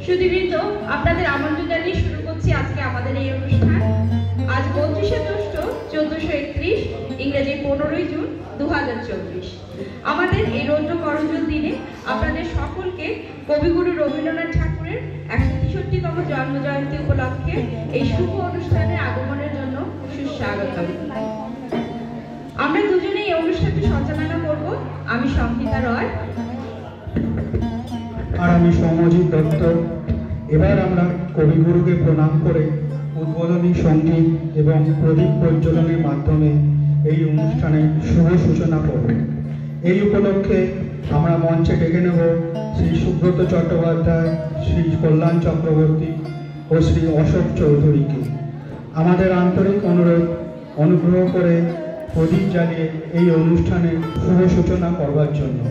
সুধীবৃন্দ, আপনাদের আমন্ত্রণ জানিয়ে শুরু করছি আজকে আমাদের এই অনুষ্ঠান। আজ 32শে জ্যৈষ্ঠ 1431, ইংরেজি 15ই জুন 2024। আমাদের এই রৌদ্র করঞ্জল দিনে আপনাদের সকলকে কবিগুরু রবীন্দ্রনাথ ঠাকুরের 163তম জন্ম জয়ন্তী উপলক্ষে এই শুভ অনুষ্ঠানে আগমনের জন্য সুস্বাগতম। আমরা দুজনে এই অনুষ্ঠানটি সঞ্চালনা করব। আমি সংহিতা রয় আর আমি সৌম্যজিৎ দত্ত। এবার আমরা কবিগুরুকে প্রণাম করে উদ্বোধনী সঙ্গীত এবং প্রদীপ প্রজ্বলনের মাধ্যমে এই অনুষ্ঠানের শুভ সূচনা করব। এই উপলক্ষে আমরা মঞ্চে ডেকে নেব শ্রী সুব্রত চট্টোপাধ্যায়, শ্রী কল্যাণ চক্রবর্তী ও শ্রী অশোক চৌধুরীকে। আমাদের আন্তরিক অনুরোধ, অনুগ্রহ করে প্রদীপ জ্বালিয়ে এই অনুষ্ঠানের শুভ সূচনা করবার জন্য।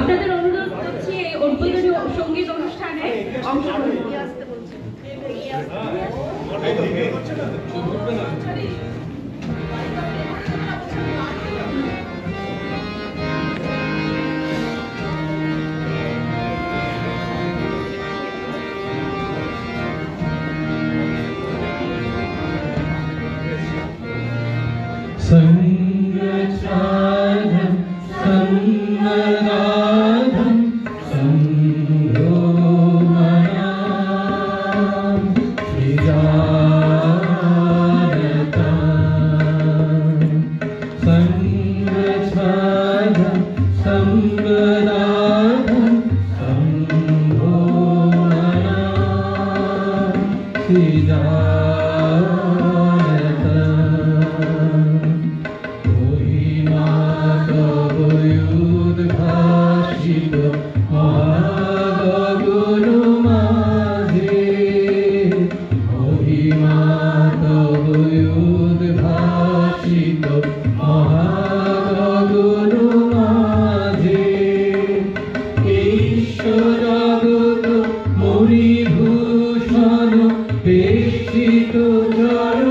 আপনাদের অনুরোধ করছি এই উদ্বোধনী সঙ্গীত অনুষ্ঠানে অংশগ্রহণ করতে। संगसाधं संगराधं संगोमनां श्रीजानतां संगसाधं संगराधं संगोमनां ভাষিত মহাগগন মাঝে, মহিমা তব উদ্ভাসিত মহাগগন মাঝে, ঈশ্বরগত মণিভূষণ বেষ্টিত জড়